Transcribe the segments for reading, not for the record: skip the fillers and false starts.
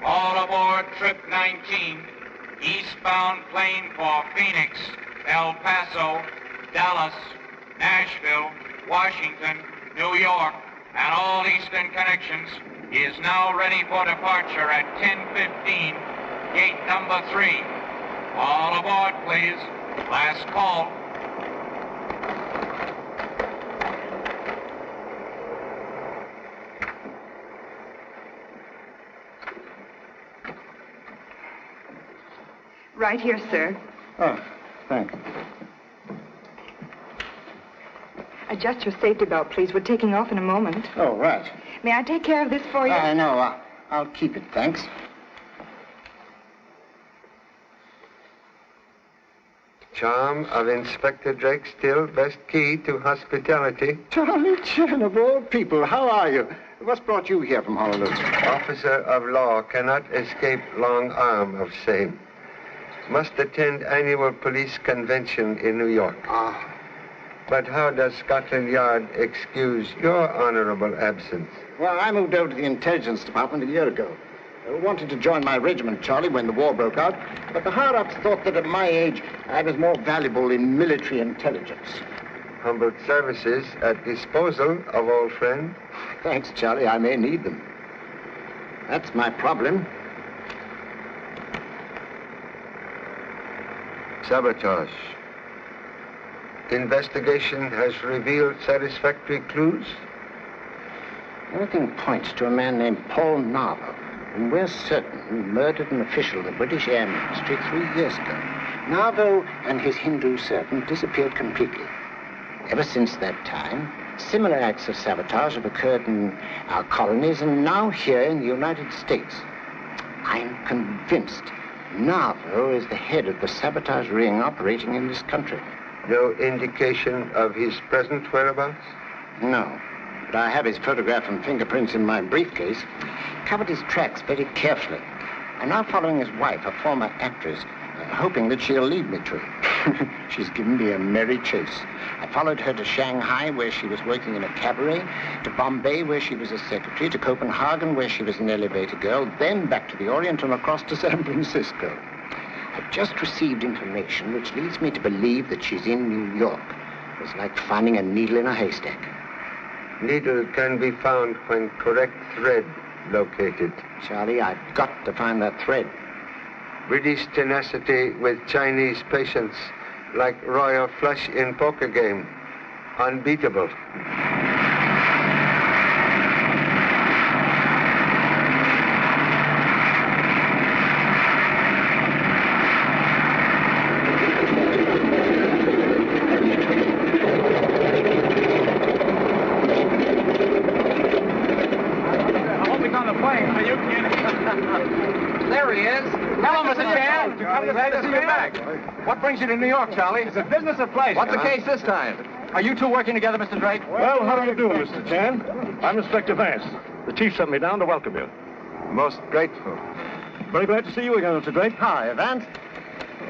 All aboard Trip 19, eastbound plane for Phoenix, El Paso, Dallas, Nashville, Washington, New York, and all eastern connections, is now ready for departure at 10:15, gate number 3. All aboard, please. Last call. Right here, sir. Oh, thanks. Adjust your safety belt, please. We're taking off in a moment. Oh, right. May I take care of this for you? No, I'll keep it, thanks. Charm of Inspector Drake still best key to hospitality. Charlie Chen, of all people, how are you? What's brought you here from Honolulu? Officer of law cannot escape long arm of same. Must attend annual police convention in New York. But how does Scotland Yard excuse your honorable absence? Well, I moved over to the intelligence department a year ago. I wanted to join my regiment, Charlie, when the war broke out, but the higher-ups thought that at my age, I was more valuable in military intelligence. Humble services at disposal of old friend. Thanks, Charlie. I may need them. That's my problem. Sabotage. Investigation has revealed satisfactory clues? Everything points to a man named Paul Narvo, and we're certain he murdered an official of the British Air Ministry 3 years ago. Narvo and his Hindu servant disappeared completely. Ever since that time, similar acts of sabotage have occurred in our colonies and now here in the United States. I'm convinced Narvo is the head of the sabotage ring operating in this country. No indication of his present whereabouts? No, but I have his photograph and fingerprints in my briefcase. Covered his tracks very carefully. I'm now following his wife, a former actress, hoping that she'll lead me to him. She's given me a merry chase. I followed her to Shanghai, where she was working in a cabaret, to Bombay, where she was a secretary, to Copenhagen, where she was an elevator girl, then back to the Orient and across to San Francisco. I've just received information which leads me to believe that she's in New York. It's like finding a needle in a haystack. Needle can be found when correct thread located. Charlie, I've got to find that thread. British tenacity with Chinese patience, like royal flush in poker game. Unbeatable. There he is. Hello, Mr. Chan. Glad to see you back. What brings you to New York, Charlie? It's a business of pleasure. What's the case this time? Are you two working together, Mr. Drake? Well, how do you do, Mr. Chan? I'm Inspector Vance. The chief sent me down to welcome you. Most grateful. Very glad to see you again, Mr. Drake. Hi, Vance.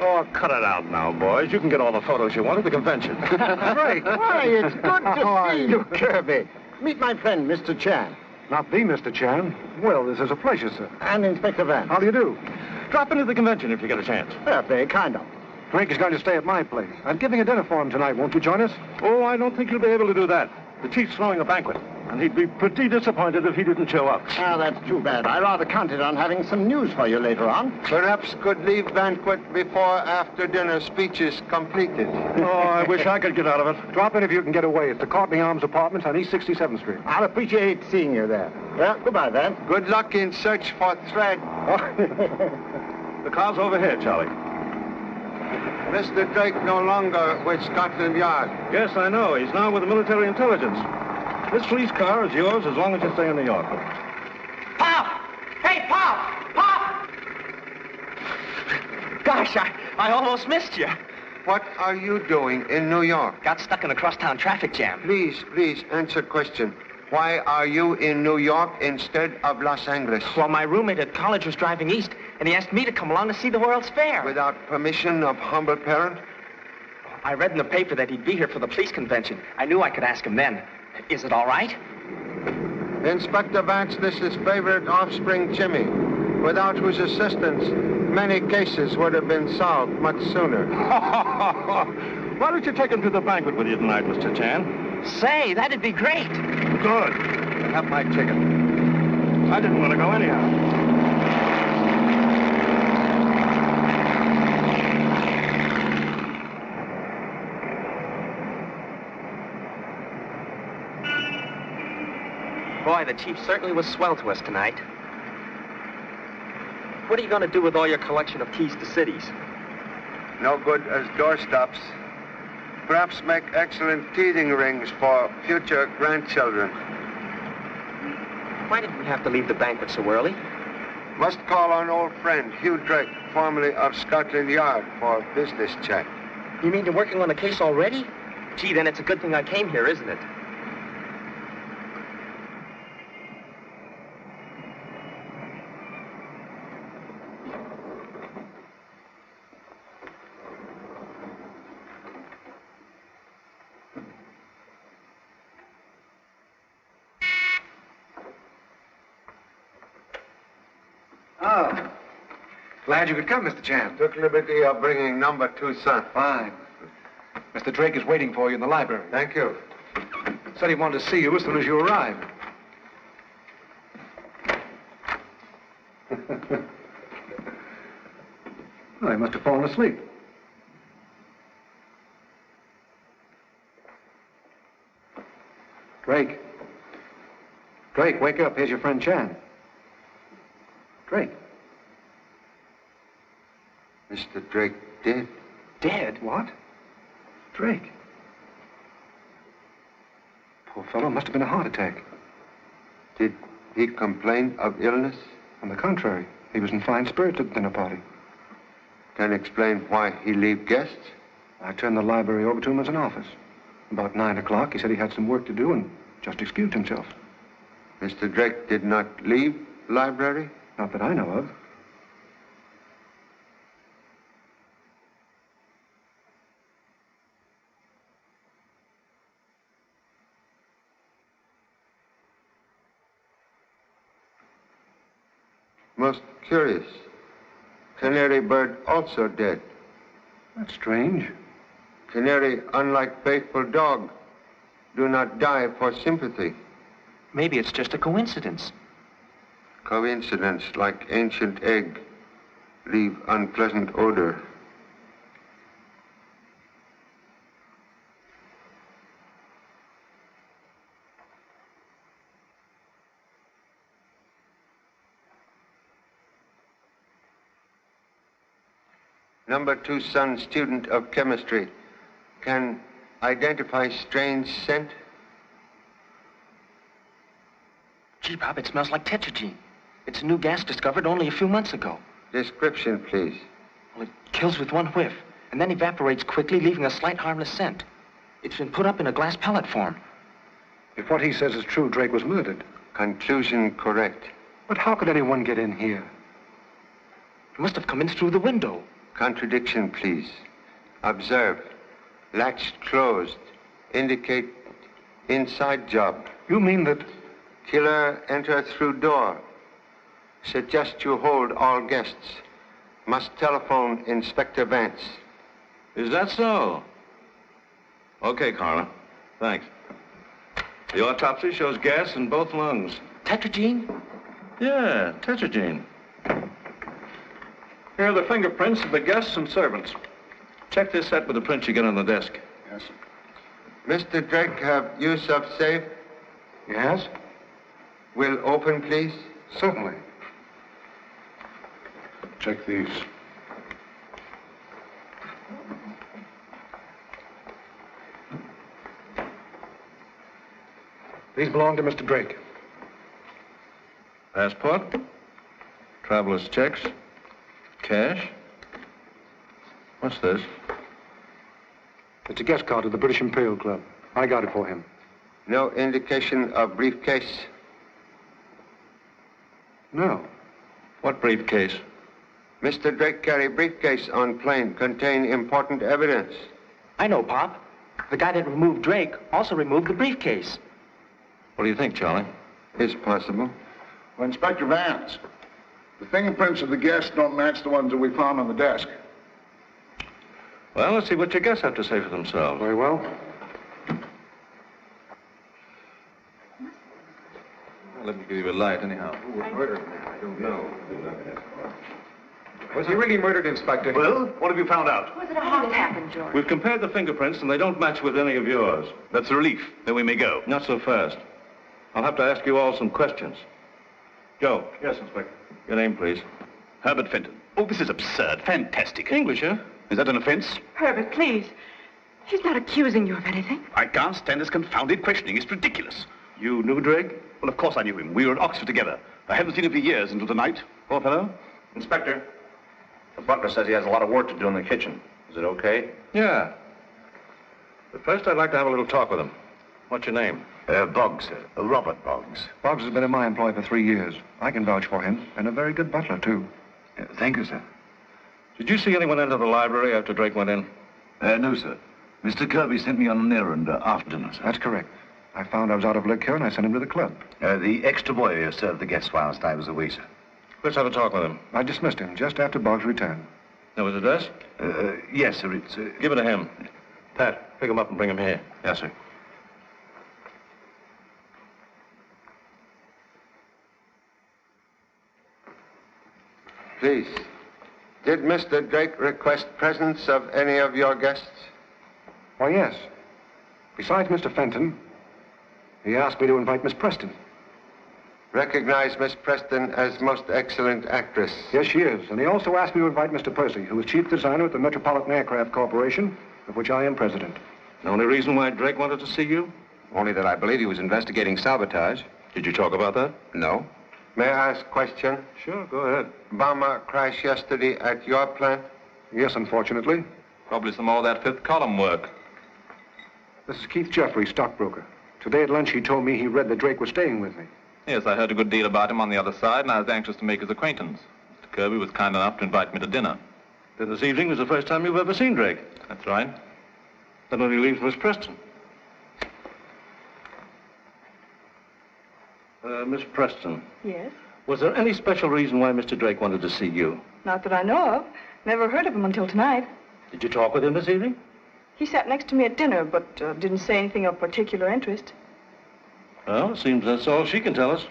Oh, cut it out now, boys. You can get all the photos you want at the convention. Drake, why, it's good to see you, Kirby. Meet my friend, Mr. Chan. Not the Mr. Chan. Well, this is a pleasure, sir. And Inspector Vance. How do you do? Drop into the convention if you get a chance. Yeah, very kind of. Drake is going to stay at my place. I'm giving a dinner for him tonight. Won't you join us? Oh, I don't think you'll be able to do that. The chief's throwing a banquet, and he'd be pretty disappointed if he didn't show up. Ah, that's too bad. I rather counted on having some news for you later on. Perhaps could leave banquet before after-dinner speeches completed. Oh, I wish I could get out of it. Drop in if you can get away. It's the Courtney Arms Apartments on East 67th Street. I'll appreciate seeing you there. Well, goodbye, Vance. Good luck in search for thread. The car's over here, Charlie. Mr. Drake no longer with Scotland Yard. Yes, I know. He's now with the military intelligence. This police car is yours as long as you stay in New York. Pop! Hey, Pop! Pop! Gosh, I almost missed you. What are you doing in New York? Got stuck in a crosstown traffic jam. Please, answer question. Why are you in New York instead of Los Angeles? Well, my roommate at college was driving east, and he asked me to come along to see the World's Fair. Without permission of humble parent? I read in the paper that he'd be here for the police convention. I knew I could ask him then. Is it all right? Inspector Vance, this is favorite offspring Jimmy. without whose assistance many cases would have been solved much sooner. Why don't you take him to the banquet with you tonight, Mr. Chan? Say, that'd be great. Good. Have my ticket. I didn't want to go anyhow. Boy, the chief certainly was swell to us tonight. What are you going to do with all your collection of keys to cities? No good as doorstops. Perhaps make excellent teething rings for future grandchildren. Why did we have to leave the banquet so early? Must call on old friend Hugh Drake, formerly of Scotland Yard, for a business chat. You mean you're working on the case already? Gee, then it's a good thing I came here, isn't it? Oh. Glad you could come, Mr. Chan. Took liberty of bringing number 2 son. Fine. Mr. Drake is waiting for you in the library. Thank you. Said he wanted to see you as soon as you arrived. Oh, he must have fallen asleep. Drake. Drake, wake up. Here's your friend Chan. Drake. Mr. Drake dead. Dead? What? Drake. Poor fellow, must have been a heart attack. Did he complain of illness? On the contrary, he was in fine spirits at the dinner party. Can explain why he leave guests? I turned the library over to him as an office. About 9 o'clock, he said he had some work to do and just excused himself. Mr. Drake did not leave library? Not that I know of. Most curious. Canary bird also dead. That's strange. Canary, unlike faithful dog, do not die for sympathy. Maybe it's just a coincidence. Coincidence, like ancient egg, leave unpleasant odor. Number 2 son, student of chemistry, can identify strange scent? Gee, Bob, it smells like tetragyne. It's a new gas discovered only a few months ago. Description, please. Well, it kills with one whiff, and then evaporates quickly, leaving a slight harmless scent. It's been put up in a glass pellet form. If what he says is true, Drake was murdered. Conclusion correct. But how could anyone get in here? He must have come in through the window. Contradiction, please. Observe. Latch closed. Indicate inside job. You mean that... Killer enter through door. Suggest you hold all guests. Must telephone Inspector Vance. Is that so? Okay, Carla. Thanks. The autopsy shows gas in both lungs. Tetragyne? Yeah, tetragyne. Here are the fingerprints of the guests and servants. Check this set with the prints you get on the desk. Yes, sir. Mr. Drake have use of safe? Yes? Will open, please? Certainly. Check these. These belong to Mr. Drake. Passport, traveler's checks, cash. What's this? It's a guest card of the British Imperial Club. I got it for him. No indication of briefcase? No. What briefcase? Mr. Drake carry briefcase on plane, contain important evidence. I know, Pop. The guy that removed Drake also removed the briefcase. What do you think, Charlie? Is possible. Well, Inspector Vance, The fingerprints of the guests don't match the ones that we found on the desk. Well, let's see what your guests have to say for themselves. Very well. Let me give you a light, anyhow. Who was murdered? I don't know. Was he really murdered, Inspector? Well, what have you found out? Was it how did it happen, George? We've compared the fingerprints, and they don't match with any of yours. That's a relief. Then we may go. Not so fast. I'll have to ask you all some questions. Joe. Yes, Inspector. Your name, please. Herbert Fenton. Oh, this is absurd. Fantastic. English, huh? Is that an offense? Herbert, please. He's not accusing you of anything. I can't stand this confounded questioning. It's ridiculous. You knew Drake? Well, of course I knew him. We were at Oxford together. I haven't seen him for years until tonight. Poor fellow? Inspector, the butler says he has a lot of work to do in the kitchen. Is it okay? Yeah. But first, I'd like to have a little talk with him. What's your name? Boggs, sir. Robert Boggs. Boggs has been in my employ for 3 years. I can vouch for him, and a very good butler, too. Thank you, sir. Did you see anyone enter the library after Drake went in? No, sir. Mr. Kirby sent me on an errand after dinner, sir. That's correct. I found I was out of liquor, and I sent him to the club. The extra boy served the guests whilst I was away, sir. Let's have a talk with him. I dismissed him just after Boggs returned. Know his address? Yes, sir. It's... Give it to him. Pat, pick him up and bring him here. Yes, sir. Please, did Mr. Drake request presence of any of your guests? Why, yes. Besides Mr. Fenton, he asked me to invite Miss Preston. Recognize Miss Preston as most excellent actress. Yes, she is. And he also asked me to invite Mr. Percy, who is chief designer at the Metropolitan Aircraft Corporation, of which I am president. The only reason why Drake wanted to see you? Only that I believe he was investigating sabotage. Did you talk about that? No. May I ask a question? Sure, go ahead. Bomber crash yesterday at your plant? Yes, unfortunately. Probably some more of that fifth column work. This is Keith Jeffrey, stockbroker. Today at lunch, he told me he read that Drake was staying with me. Yes, I heard a good deal about him on the other side, and I was anxious to make his acquaintance. Mr. Kirby was kind enough to invite me to dinner. Then this evening was the first time you've ever seen Drake. That's right. Then when he leaves Miss Preston. Miss Preston. Yes? Was there any special reason why Mr. Drake wanted to see you? Not that I know of. Never heard of him until tonight. Did you talk with him this evening? He sat next to me at dinner, but didn't say anything of particular interest. Well, it seems that's all she can tell us.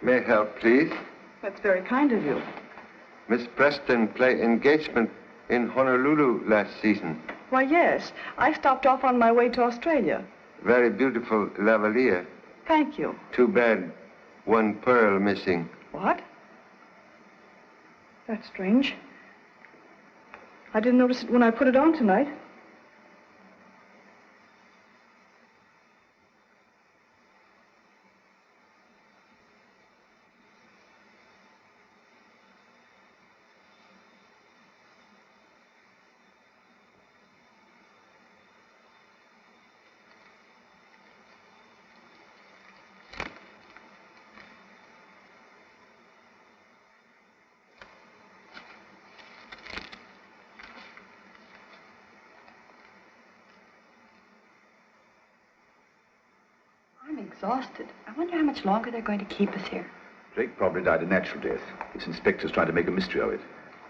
May I help, please? That's very kind of you. Miss Preston played engagement in Honolulu last season. Why, yes. I stopped off on my way to Australia. Very beautiful lavalier. Thank you. Too bad one pearl missing. What? That's strange. I didn't notice it when I put it on tonight. I'm exhausted. I wonder how much longer they're going to keep us here. Drake probably died a natural death. This inspector's trying to make a mystery of it.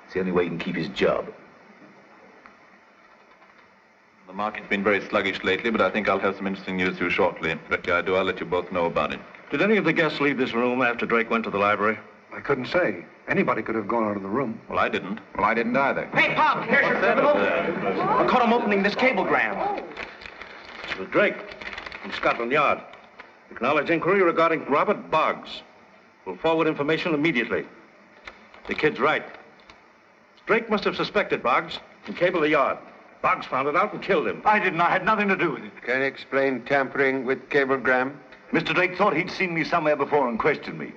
It's the only way he can keep his job. The market's been very sluggish lately, but I think I'll have some interesting news for you shortly. Directly I do, I'll let you both know about it. Did any of the guests leave this room after Drake went to the library? I couldn't say. Anybody could have gone out of the room. Well, I didn't. Well, I didn't either. Hey, Pop, here's your criminal. I caught him opening this cablegram. It was Drake from Scotland Yard. Acknowledged inquiry regarding Robert Boggs. We'll forward information immediately. The kid's right. Drake must have suspected Boggs and cabled the yard. Boggs found it out and killed him. I didn't. I had nothing to do with it. Can you explain tampering with cablegram? Mr. Drake thought he'd seen me somewhere before and questioned me.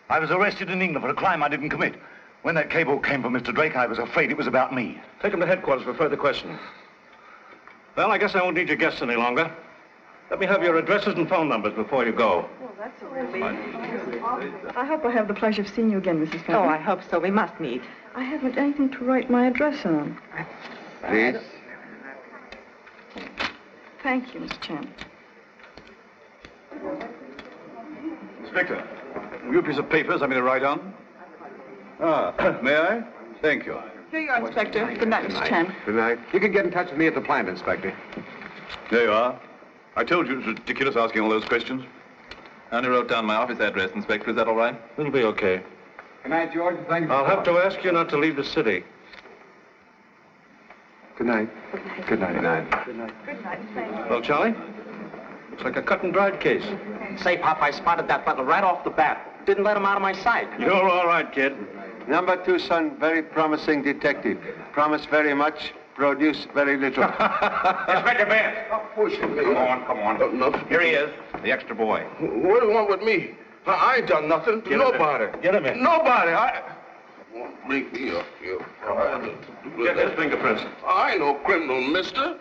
I was arrested in England for a crime I didn't commit. When that cable came from Mr. Drake, I was afraid it was about me. Take him to headquarters for further questioning. Well, I guess I won't need your guests any longer. Let me have your addresses and phone numbers before you go. Well, that's a relief. I hope I have the pleasure of seeing you again, Mrs. Fenton. Oh, I hope so. We must meet. I haven't anything to write my address on. Please. Thank you, Mr. Chandler. Inspector, have you a piece of papers I mean to write on? May I? Thank you. Here you are, Inspector. Good night, Mr. Chan. Good night. You can get in touch with me at the plant, Inspector. There you are. I told you it was ridiculous asking all those questions. I only wrote down my office address, Inspector. Is that all right? It'll be okay. Good night, George. Thank you. I'll have to ask you not to leave the city. Good night. Good night. Good night. Good night. Thank you. Well, Charlie, looks like a cut and dried case. Say, Pop, I spotted that butler right off the bat. Didn't let him out of my sight. You're all right, kid. Number 2 son, very promising detective. Promise very much, produce very little. Inspector Bennett. Come on. No. Here he is, the extra boy. What do you want with me? I ain't done nothing to nobody. Get him in. Nobody. Bring me up here. Get his fingerprints. I ain't no criminal, mister.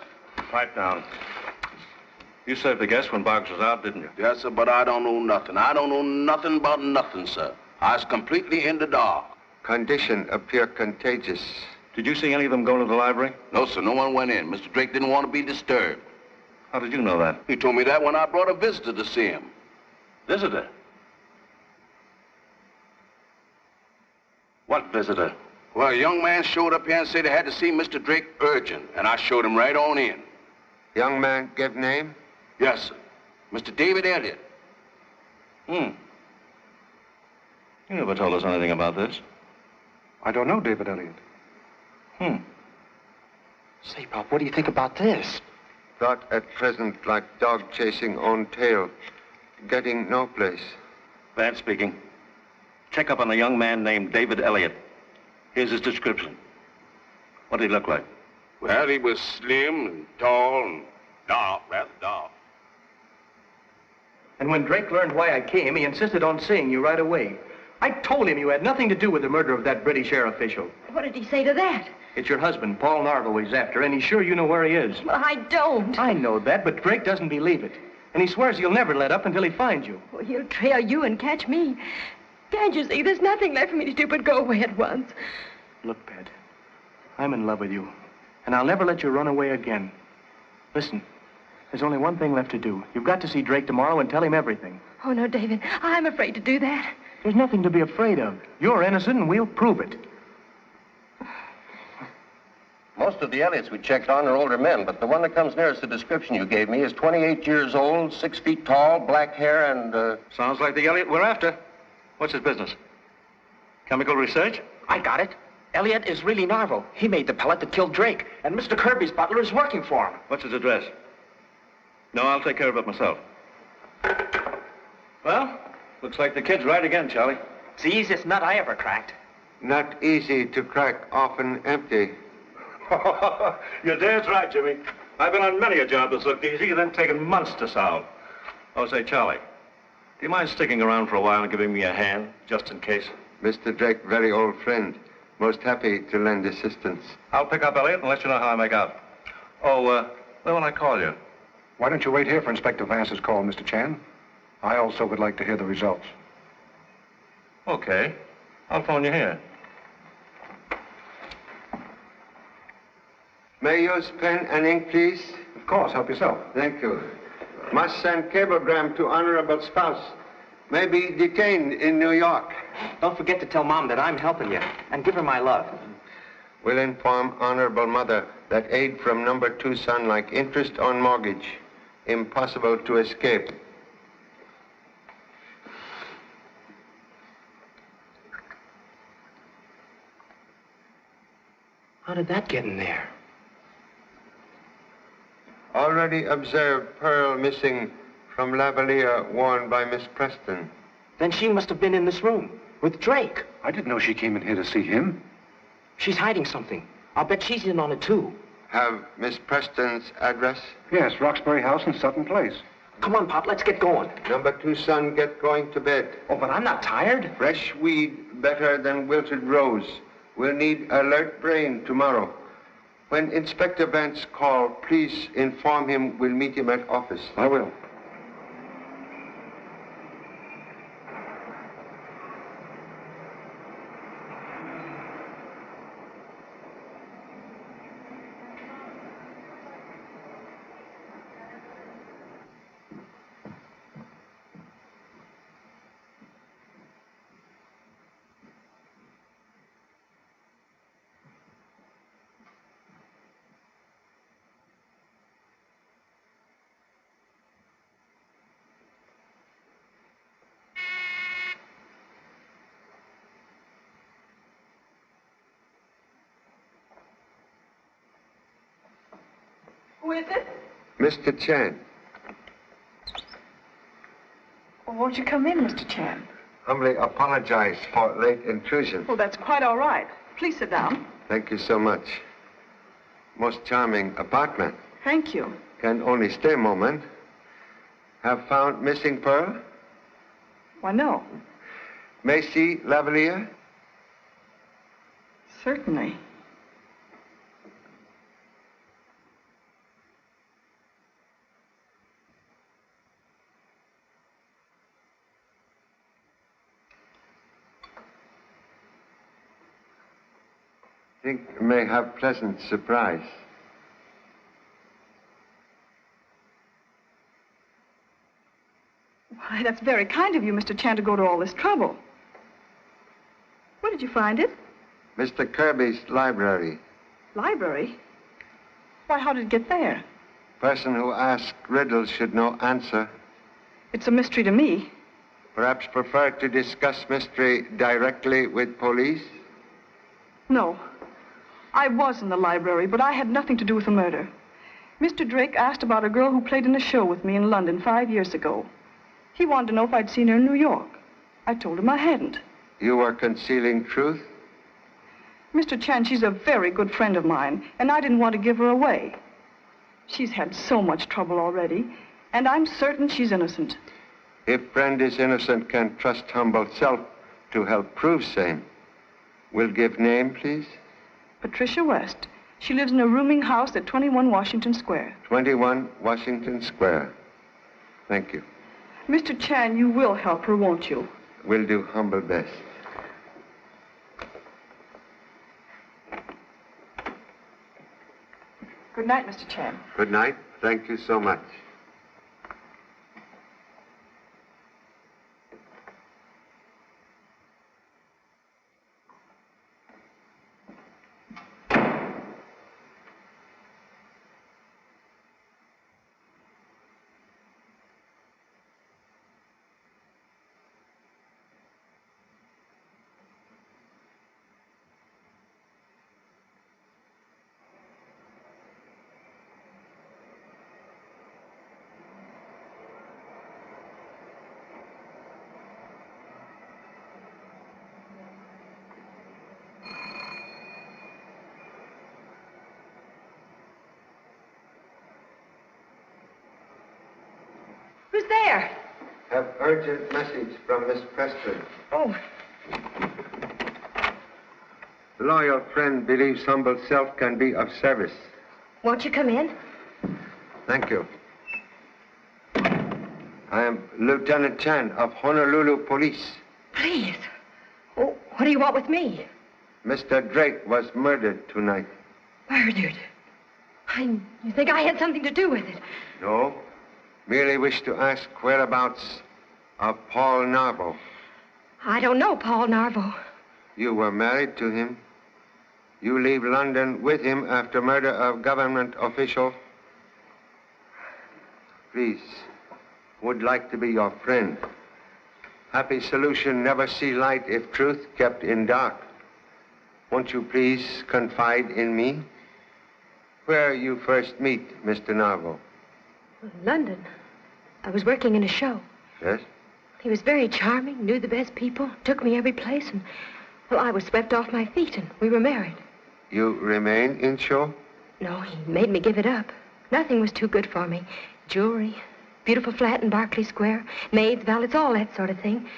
Pipe down. You saved the guest when Boggs was out, didn't you? Yes, sir, but I don't know nothing. I don't know nothing about nothing, sir. I was completely in the dark. Condition appear contagious. Did you see any of them go to the library? No, sir, no one went in. Mr. Drake didn't want to be disturbed. How did you know that? He told me that when I brought a visitor to see him. Visitor? What visitor? Well, a young man showed up here and said he had to see Mr. Drake urgent, and I showed him right on in. Young man give name? Yes, sir. Mr. David Elliott. You never told us anything about this. I don't know David Elliott. Say, Pop, what do you think about this? Thought at present like dog chasing own tail. Getting no place. Vance speaking. Check up on a young man named David Elliott. Here's his description. What did he look like? Well, he was slim and tall and dark, rather dark. And when Drake learned why I came, he insisted on seeing you right away. I told him you had nothing to do with the murder of that British air official. What did he say to that? It's your husband, Paul Narvo, he's after, and he's sure you know where he is. Well, I don't. I know that, but Drake doesn't believe it. And he swears he'll never let up until he finds you. Well, he'll trail you and catch me. Can't you see? There's nothing left for me to do but go away at once. Look, Pat, I'm in love with you, and I'll never let you run away again. Listen, there's only one thing left to do. You've got to see Drake tomorrow and tell him everything. Oh, no, David. I'm afraid to do that. There's nothing to be afraid of. You're innocent, and we'll prove it. Most of the Elliots we checked on are older men, but the one that comes nearest the description you gave me is 28 years old, 6 feet tall, black hair, and, Sounds like the Elliott we're after. What's his business? Chemical research? I got it. Elliot is really Narvo. He made the pellet that killed Drake, and Mr. Kirby's butler is working for him. What's his address? No, I'll take care of it myself. Well, looks like the kid's right again, Charlie. It's the easiest nut I ever cracked. Not easy to crack, often empty. You're dead right, Jimmy. I've been on many a job that's looked easy and then taken months to solve. Oh, say, Charlie, do you mind sticking around for a while and giving me a hand, just in case? Mr. Drake, very old friend. Most happy to lend assistance. I'll pick up Elliot and let you know how I make out. Oh, when will I call you? Why don't you wait here for Inspector Vance's call, Mr. Chan? I also would like to hear the results. Okay. I'll phone you here. May I use pen and ink, please? Of course, help yourself. Thank you. Must send cablegram to honorable spouse. May be detained in New York. Don't forget to tell Mom that I'm helping you, and give her my love. Will inform honorable mother that aid from number 2 son like interest on mortgage. Impossible to escape. How did that get in there? Already observed pearl missing from lavalier worn by Miss Preston. Then she must have been in this room with Drake. I didn't know she came in here to see him. She's hiding something. I'll bet she's in on it, too. Have Miss Preston's address? Yes, Roxbury House in Sutton Place. Come on, Pop, let's get going. Number 2 son, get going to bed. Oh, but I'm not tired. Fresh weed better than wilted rose. We'll need alert brain tomorrow. When Inspector Vance call, please inform him we'll meet him at office. I will. Who is it? Mr. Chan. Well, won't you come in, Mr. Chan? Humbly apologize for late intrusion. Well, that's quite all right. Please sit down. Thank you so much. Most charming apartment. Thank you. Can only stay a moment. Have found missing pearl? Why, no. Macy Lavalier? Certainly. Think you may have pleasant surprise. Why, that's very kind of you, Mr. Chan, to go to all this trouble. Where did you find it? Mr. Kirby's library. Library? Why, how did it get there? Person who asks riddles should know answer. It's a mystery to me. Perhaps prefer to discuss mystery directly with police? No. I was in the library, but I had nothing to do with the murder. Mr. Drake asked about a girl who played in a show with me in London 5 years ago. He wanted to know if I'd seen her in New York. I told him I hadn't. You were concealing truth? Mr. Chan, she's a very good friend of mine, and I didn't want to give her away. She's had so much trouble already, and I'm certain she's innocent. If friend is innocent, can trust humble self to help prove same. Will give name, please? Patricia West. She lives in a rooming house at 21 Washington Square. 21 Washington Square. Thank you. Mr. Chan, you will help her, won't you? Will do humble best. Good night, Mr. Chan. Good night. Thank you so much. Who's there? Have urgent message from Miss Preston. Oh. Loyal friend believes humble self can be of service. Won't you come in? Thank you. I am Lieutenant Chan of Honolulu Police. Please. Oh, what do you want with me? Mr. Drake was murdered tonight. Murdered? You think I had something to do with it? No. Merely wish to ask whereabouts of Paul Narvo. I don't know Paul Narvo. You were married to him. You leave London with him after murder of government official. Please, would like to be your friend. Happy solution never see light if truth kept in dark. Won't you please confide in me? Where you first meet Mr. Narvo? London. I was working in a show. Yes? He was very charming, knew the best people, took me every place, and, well, I was swept off my feet, and we were married. You remain in show? No, he made me give it up. Nothing was too good for me. Jewelry, beautiful flat in Berkeley Square, maids, valets, all that sort of thing.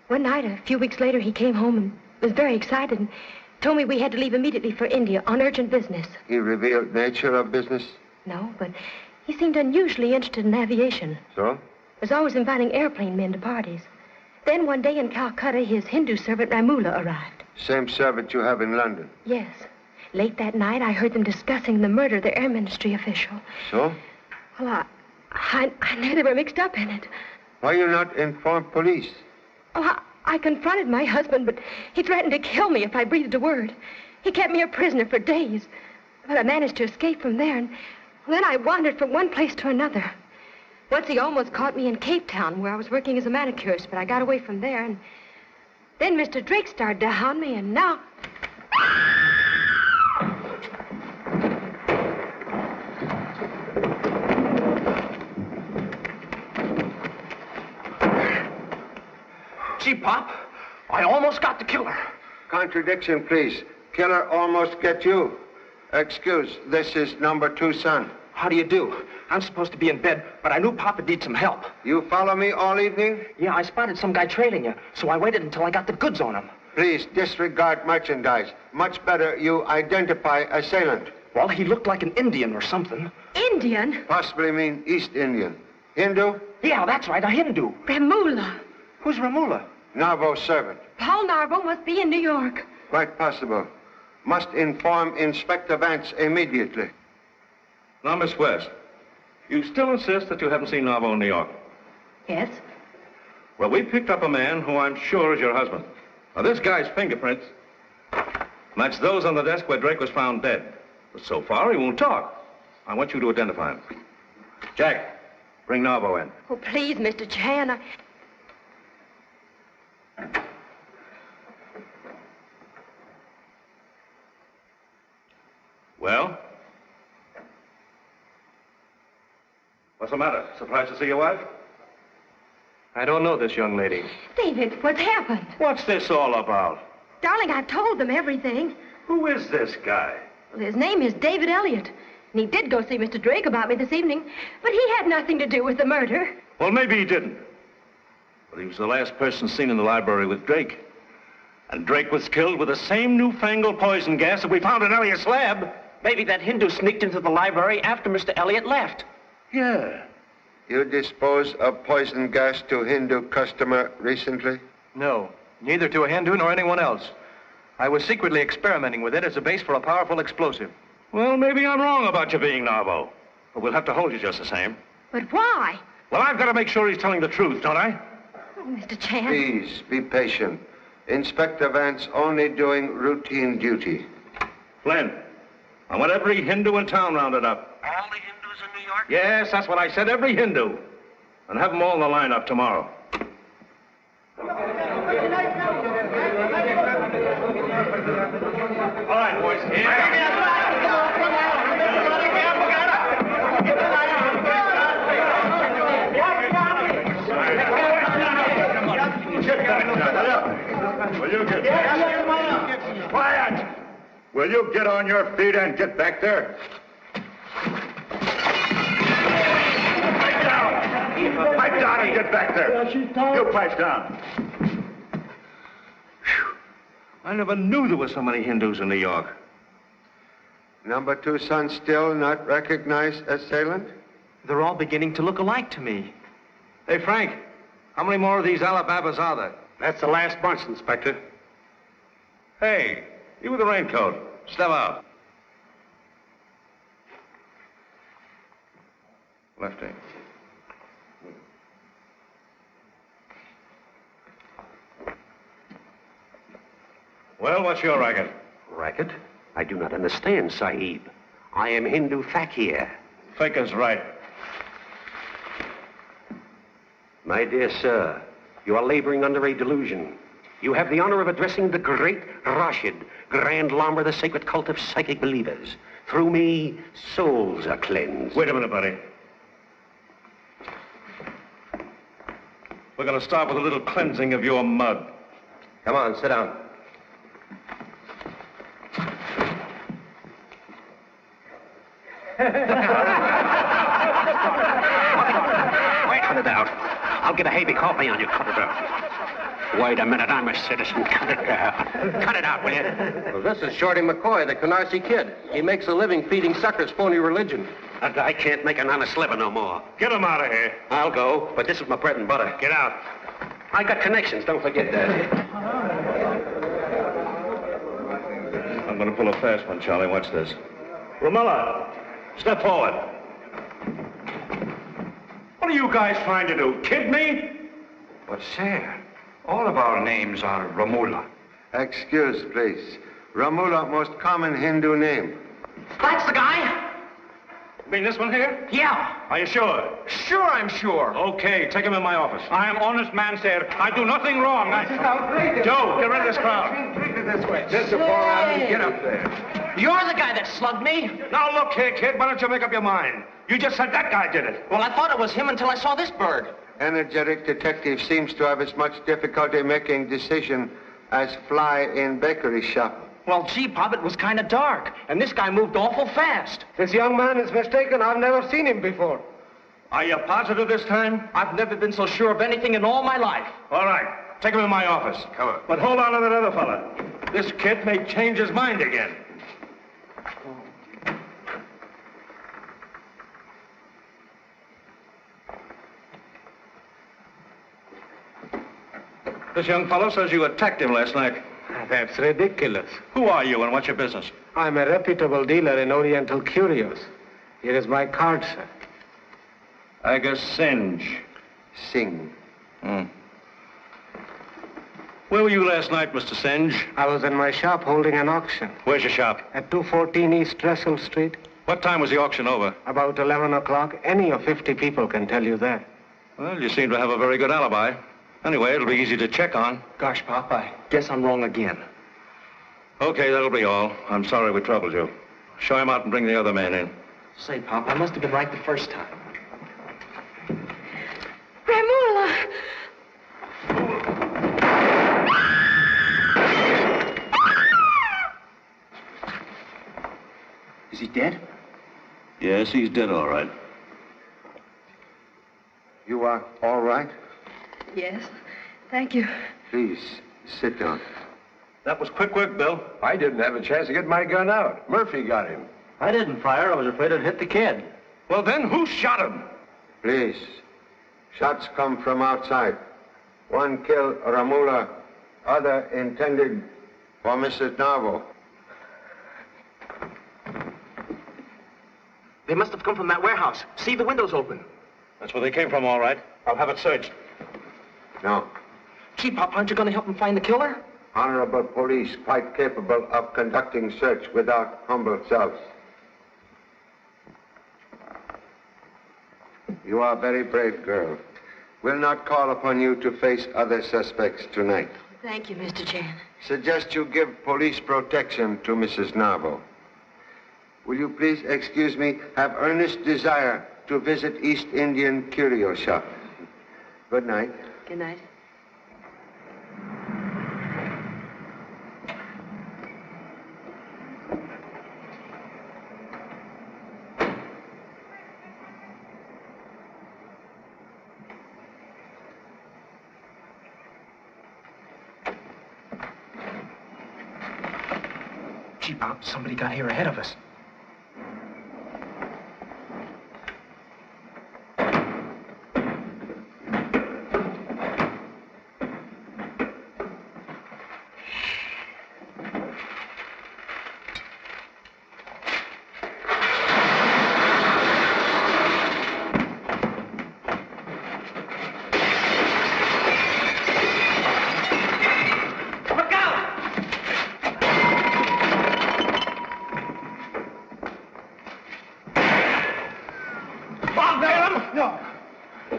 One night, a few weeks later, he came home and was very excited and told me we had to leave immediately for India on urgent business. He revealed nature of business? No, but he seemed unusually interested in aviation. So? Was always inviting airplane men to parties. Then one day in Calcutta, his Hindu servant Ramula arrived. Same servant you have in London? Yes. Late that night, I heard them discussing the murder of the Air Ministry official. So? Well, I knew they were mixed up in it. Why you not inform police? Oh, I confronted my husband, but he threatened to kill me if I breathed a word. He kept me a prisoner for days. But I managed to escape from there, and then I wandered from one place to another. Once he almost caught me in Cape Town, where I was working as a manicurist, but I got away from there, and then Mr. Drake started to hound me, and now... Pop. I almost got the killer. Contradiction, please. Killer almost get you. Excuse, this is number 2 son. How do you do? I'm supposed to be in bed, but I knew Pop would need some help. You follow me all evening? Yeah, I spotted some guy trailing you, so I waited until I got the goods on him. Please disregard merchandise. Much better you identify assailant. Well, he looked like an Indian or something. Indian? Possibly mean East Indian. Hindu? Yeah, that's right, a Hindu. Ramula. Who's Ramula? Narvo's servant. Paul Narvo must be in New York. Quite possible. Must inform Inspector Vance immediately. Now, Miss West, you still insist that you haven't seen Narvo in New York? Yes? Well, we picked up a man who I'm sure is your husband. Now, this guy's fingerprints match those on the desk where Drake was found dead. But so far, he won't talk. I want you to identify him. Jack, bring Narvo in. Oh, please, Mr. Chan. Well? What's the matter? Surprised to see your wife? I don't know this young lady. David, what's happened? What's this all about? Darling, I've told them everything. Who is this guy? Well, his name is David Elliott. And he did go see Mr. Drake about me this evening, but he had nothing to do with the murder. Well, maybe he didn't. But he was the last person seen in the library with Drake. And Drake was killed with the same newfangled poison gas that we found in Elliott's lab. Maybe that Hindu sneaked into the library after Mr. Elliott left. Yeah. You disposed of poison gas to Hindu customer recently? No, neither to a Hindu nor anyone else. I was secretly experimenting with it as a base for a powerful explosive. Well, maybe I'm wrong about you being Narvo. But we'll have to hold you just the same. But why? Well, I've got to make sure he's telling the truth, don't I? Oh, Mr. Chan. Please, be patient. Inspector Vance only doing routine duty. Flynn, I want every Hindu in town rounded up. All the Hindus in New York? Yes, that's what I said, every Hindu. And have them all in the lineup tomorrow. All right, boys. Will you get... Quiet! Will you get on your feet and get back there? Pipe down! Pipe down and get back there! You pipe down. I never knew there were so many Hindus in New York. Number 2 son still not recognized assailant? They're all beginning to look alike to me. Hey, Frank, how many more of these Alababas are there? That's the last bunch, Inspector. Hey, you with the raincoat. Step out. Lefty. Well, what's your racket? Racket? I do not understand, Sahib. I am Hindu Fakir. Faker's right. My dear sir, you are laboring under a delusion. You have the honor of addressing the great Rashid, Grand Lama of the sacred cult of psychic believers. Through me, souls are cleansed. Wait a minute, buddy. We're going to start with a little cleansing of your mud. Come on, sit down. Cut it out. I'll get a Havey coffee on you. Cut it out. Wait a minute, I'm a citizen. Cut it out. Cut it out, will you? Well, this is Shorty McCoy, the Canarsie Kid. He makes a living feeding suckers phony religion. That guy can't make an honest living no more. Get him out of here. I'll go, but this is my bread and butter. Get out. I got connections, don't forget that. I'm going to pull a fast one, Charlie. Watch this. Romola, step forward. What are you guys trying to do? Kid me? But, sir, all of our names are Ramula. Excuse, please. Ramula, most common Hindu name. That's the guy? You mean this one here? Yeah. Are you sure? Sure, I'm sure. Okay, take him in my office. I am honest man, sir. I do nothing wrong. Joe, get rid of this crowd. This way. Just before I get up there. You're the guy that slugged me. Now, look here, kid. Why don't you make up your mind? You just said that guy did it. Well, I thought it was him until I saw this bird. energetic detective seems to have as much difficulty making decision as fly in bakery shop. Well, gee, Pop, it was kind of dark, and this guy moved awful fast. This young man is mistaken. I've never seen him before. Are you positive this time? I've never been so sure of anything in all my life. All right. Take him in my office. Come on. But hold on to that other fella. This kid may change his mind again. This young fellow says you attacked him last night. That's ridiculous. Who are you and what's your business? I'm a reputable dealer in Oriental curios. Here is my card, sir. Agus Singe. Sing. Where were you last night, Mr. Singe? I was in my shop holding an auction. Where's your shop? At 214 East Russell Street. What time was the auction over? About 11 o'clock. Any of 50 people can tell you that. Well, you seem to have a very good alibi. Anyway, it'll be easy to check on. Gosh, Pop, I guess I'm wrong again. Okay, that'll be all. I'm sorry we troubled you. Show him out and bring the other man in. Say, Pop, I must have been right the first time. Ramula! Is he dead? Yes, he's dead, all right. You are all right? Yes, thank you. Please, sit down. That was quick work, Bill. I didn't have a chance to get my gun out. Murphy got him. I didn't fire. I was afraid it'd hit the kid. Well, then, who shot him? Please. Shots come from outside. One killed Ramula, other intended for Mrs. Narvo. They must have come from that warehouse. See, the window's open. That's where they came from, all right. I'll have it searched. No. Gee, Pop, aren't you going to help them find the killer? Honorable police, quite capable of conducting search without humble selves. You are a very brave girl. We'll not call upon you to face other suspects tonight. Thank you, Mr. Chan. Suggest you give police protection to Mrs. Narvo. Will you please excuse me, have earnest desire to visit East Indian Curio Shop. Good night. Good night. Gee, Pop, somebody got here ahead of us.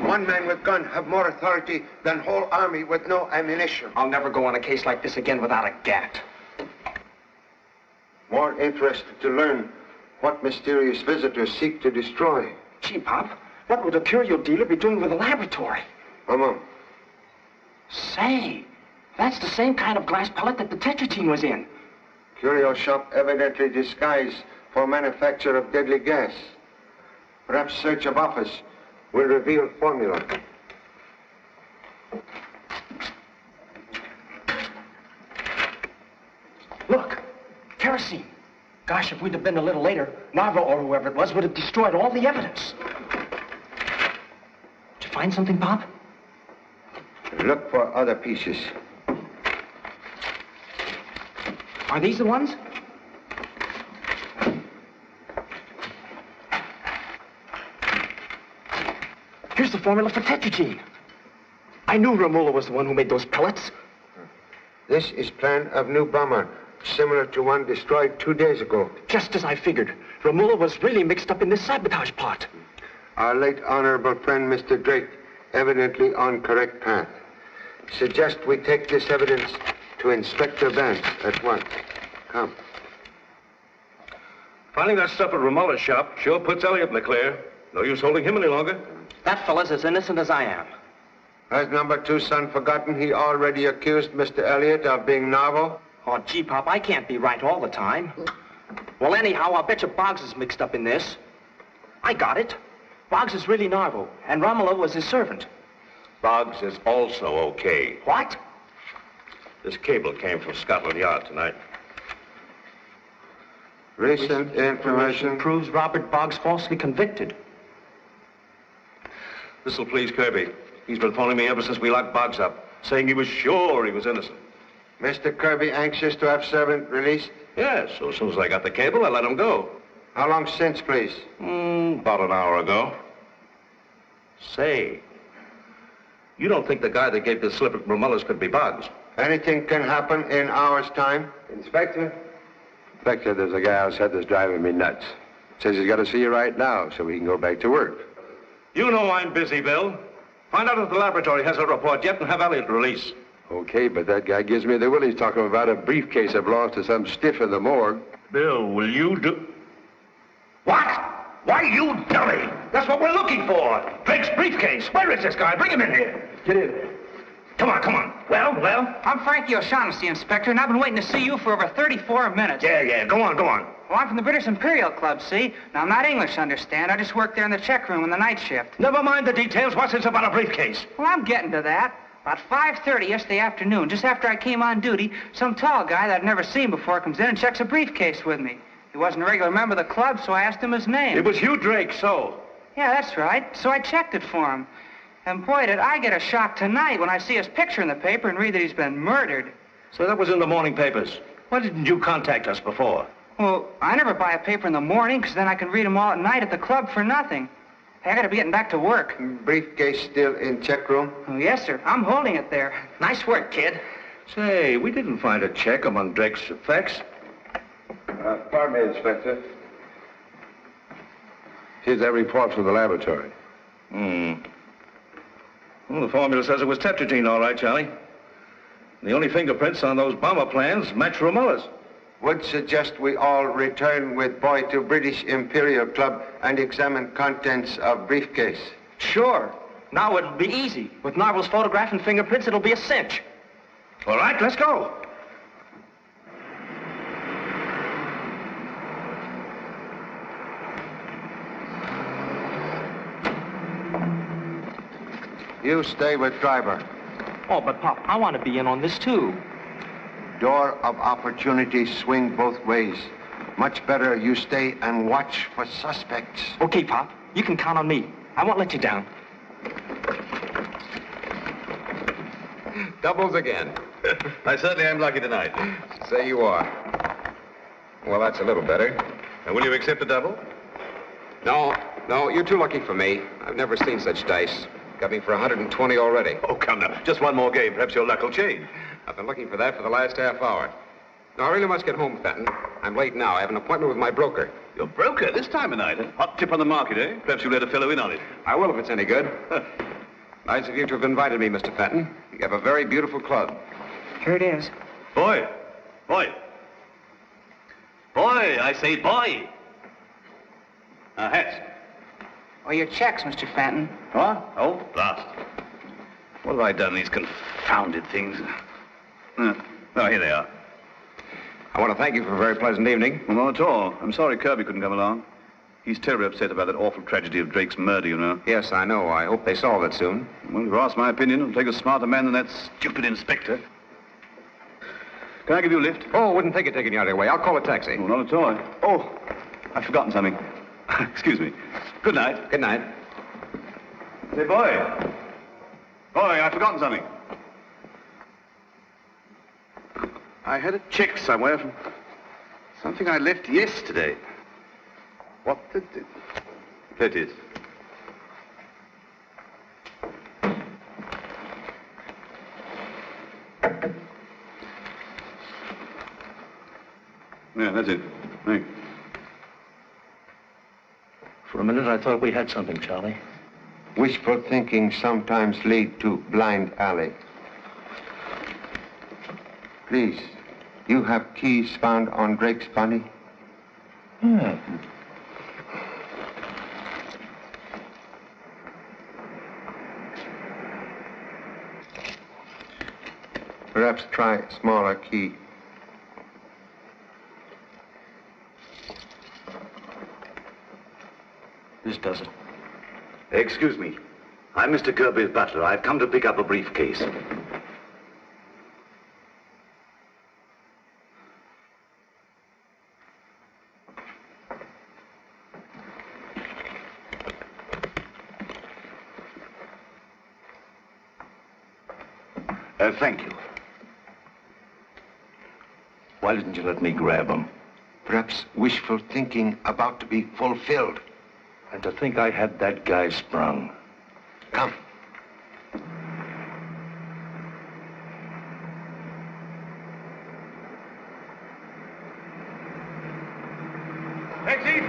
One man with gun have more authority than whole army with no ammunition. I'll never go on a case like this again without a gat. More interested to learn what mysterious visitors seek to destroy. Gee, Pop, what would a curio dealer be doing with a laboratory? Come Say, that's the same kind of glass pellet that the tetraetine was in. Curio shop evidently disguised for manufacture of deadly gas. Perhaps search of office will reveal formula. Look, kerosene. Gosh, if we'd have been a little later, Narvo or whoever it was would have destroyed all the evidence. Did you find something, Pop? Look for other pieces. Are these the ones? Here's the formula for tetraetine. I knew Ramula was the one who made those pellets. This is plan of new bomber, similar to one destroyed 2 days ago. Just as I figured. Ramula was really mixed up in this sabotage plot. Our late honorable friend, Mr. Drake, evidently on correct path. Suggest we take this evidence to Inspector Vance at once. Come. Finding that stuff at Ramula's shop sure puts Elliot in the clear. No use holding him any longer. That fella's as innocent as I am. Has number 2 son forgotten he already accused Mr. Elliott of being Narvo? Oh, gee, Pop, I can't be right all the time. Well, anyhow, I'll bet you Boggs is mixed up in this. I got it. Boggs is really Narvo, and Romulo was his servant. Boggs is also okay. What? This cable came from Scotland Yard tonight. Recent information proves Robert Boggs falsely convicted. This'll please Kirby. He's been phoning me ever since we locked Boggs up, saying he was sure he was innocent. Mr. Kirby anxious to have servant released? Yes, so as soon as I got the cable, I let him go. How long since, please? About an hour ago. Say, you don't think the guy that gave the slip at Romulla's could be Boggs? Anything can happen in hours' time. Inspector? Inspector, there's a guy outside that's driving me nuts. Says he's got to see you right now so we can go back to work. You know I'm busy, Bill. Find out if the laboratory has a report yet and have Elliott release. Okay, but that guy gives me the willies talking about a briefcase I've lost to some stiff in the morgue. Bill, will you do... What? Why, you dummy! That's what we're looking for. Drake's briefcase. Where is this guy? Bring him in here. Get in. Come on, come on. Well? I'm Frankie O'Shaughnessy, Inspector, and I've been waiting to see you for over 34 minutes. Yeah. Go on. Well, I'm from the British Imperial Club, see? Now, I'm not English, understand? I just work there in the check room in the night shift. Never mind the details. What's this about a briefcase? Well, I'm getting to that. About 5:30 yesterday afternoon, just after I came on duty, some tall guy that I'd never seen before comes in and checks a briefcase with me. He wasn't a regular member of the club, so I asked him his name. It was Hugh Drake, so? Yeah, that's right. So I checked it for him. And boy, did I get a shock tonight when I see his picture in the paper and read that he's been murdered. So that was in the morning papers. Why didn't you contact us before? Well, I never buy a paper in the morning, because then I can read them all at night at the club for nothing. Hey, I gotta be getting back to work. Briefcase still in check room? Oh, yes, sir. I'm holding it there. Nice work, kid. Say, we didn't find a check among Drake's effects. Pardon me, Inspector. Here's that report from the laboratory. Well, the formula says it was tetragenine, all right, Charlie. The only fingerprints on those bomber plans match Romulla's. Would suggest we all return with boy to British Imperial Club and examine contents of briefcase. Sure. Now it'll be easy. With Narvel's photograph and fingerprints, it'll be a cinch. All right, let's go. You stay with driver. Oh, but Pop, I want to be in on this, too. Door of opportunity swing both ways. Much better you stay and watch for suspects. Okay, Pop. You can count on me. I won't let you down. Doubles again. I certainly am lucky tonight. Say you are. Well, that's a little better. And will you accept a double? No, you're too lucky for me. I've never seen such dice. Got me for 120 already. Oh, come now. Just one more game. Perhaps your luck will change. I've been looking for that for the last half hour. No, I really must get home, Fenton. I'm late now. I have an appointment with my broker. Your broker? This time of night? A hot tip on the market, eh? Perhaps you'll let a fellow in on it. I will if it's any good. Nice of you to have invited me, Mr. Fenton. You have a very beautiful club. Here it is. Boy, I say boy. Hats. Or your checks, Mr. Fenton. What? Oh, blast. What have I done, these confounded things? Oh, here they are. I want to thank you for a very pleasant evening. Well, not at all. I'm sorry Kirby couldn't come along. He's terribly upset about that awful tragedy of Drake's murder, you know. Yes, I know. I hope they solve it soon. Well, if you ask my opinion, it'll take a smarter man than that stupid inspector. Can I give you a lift? Oh, wouldn't think of taking you out of your way. I'll call a taxi. Oh, not at all. Oh, I've forgotten something. Excuse me. Good night. Good night. Say, boy, I've forgotten something. I had a check somewhere from something I left yesterday. What the... There it is. Yeah, that's it. Thanks. For a minute, I thought we had something, Charlie. Wishful thinking sometimes lead to blind alley. Please, you have keys found on Drake's body? Perhaps try smaller key. This does it. Excuse me. I'm Mr. Kirby's butler. I've come to pick up a briefcase. Thank you. Why didn't you let me grab them? Perhaps wishful thinking about to be fulfilled. And to think I had that guy sprung. Come. Taxi!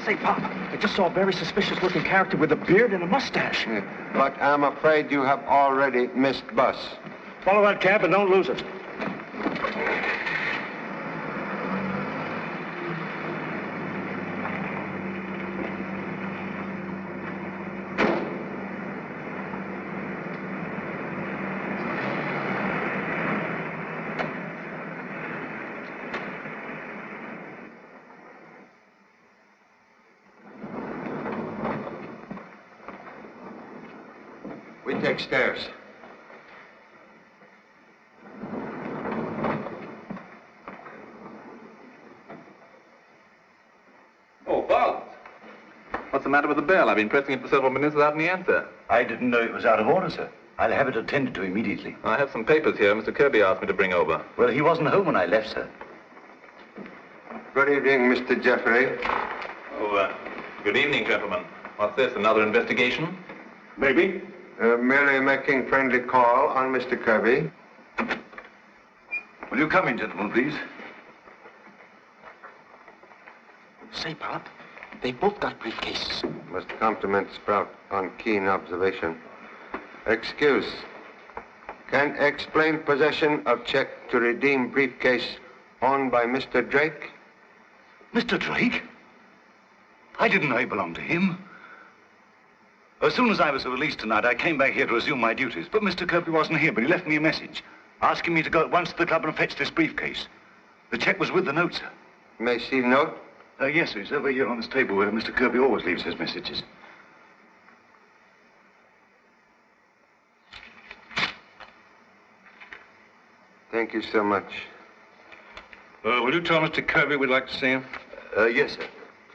Say, Pop, I just saw a very suspicious-looking character with a beard and a mustache. Yeah, but I'm afraid you have already missed bus. Follow that cab and don't lose it. We take stairs. Oh, Boggs. What's the matter with the bell? I've been pressing it for several minutes without any answer. I didn't know it was out of order, sir. I'll have it attended to immediately. I have some papers here Mr. Kirby asked me to bring over. Well, he wasn't home when I left, sir. Good evening, Mr. Jeffrey. Oh, good evening, gentlemen. What's this, another investigation? Maybe. Merely making friendly call on Mr. Kirby. Will you come in, gentlemen, please? Say, Pop, they both got briefcases. Must compliment Sprout on keen observation. Excuse. Can explain possession of check to redeem briefcase owned by Mr. Drake? Mr. Drake? I didn't know he belonged to him. As soon as I was released tonight, I came back here to resume my duties. But Mr. Kirby wasn't here, but he left me a message asking me to go at once to the club and fetch this briefcase. The check was with the note, sir. May see note? Yes, sir. It's over here on this table where Mr. Kirby always leaves his messages. Thank you so much. Will you tell Mr. Kirby we'd like to see him? Yes, sir.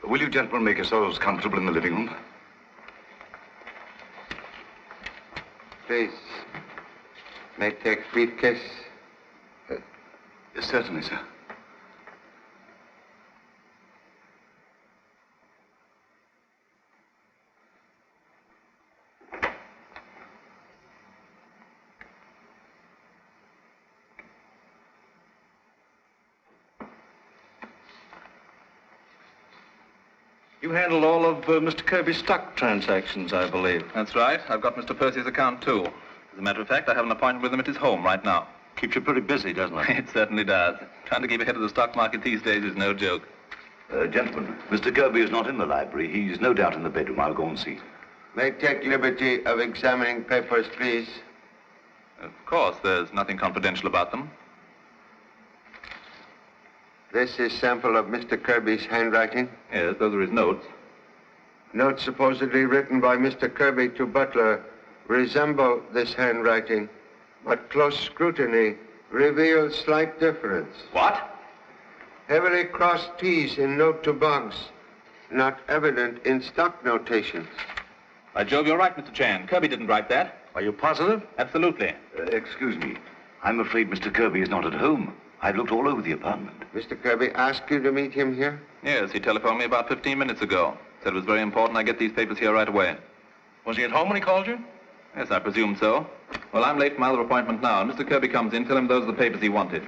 Will you gentlemen make yourselves comfortable in the living room? Please. May take briefcase? Certainly, sir. You handle all of Mr. Kirby's stock transactions, I believe. That's right. I've got Mr. Percy's account, too. As a matter of fact, I have an appointment with him at his home right now. Keeps you pretty busy, doesn't it? It certainly does. Trying to keep ahead of the stock market these days is no joke. Gentlemen, Mr. Kirby is not in the library. He's no doubt in the bedroom. I'll go and see. May take liberty of examining papers, please. Of course, there's nothing confidential about them. This is sample of Mr. Kirby's handwriting? Yes, those are his notes. Notes supposedly written by Mr. Kirby to Butler resemble this handwriting, but close scrutiny reveals slight difference. What? Heavily crossed T's in note to Boggs, not evident in stock notations. By Jove, you're right, Mr. Chan. Kirby didn't write that. Are you positive? Absolutely. Excuse me. I'm afraid Mr. Kirby is not at home. I've looked all over the apartment. Mr. Kirby asked you to meet him here? Yes, he telephoned me about 15 minutes ago. Said it was very important I get these papers here right away. Was he at home when he called you? Yes, I presume so. Well, I'm late for my other appointment now, and Mr. Kirby comes in, tell him those are the papers he wanted.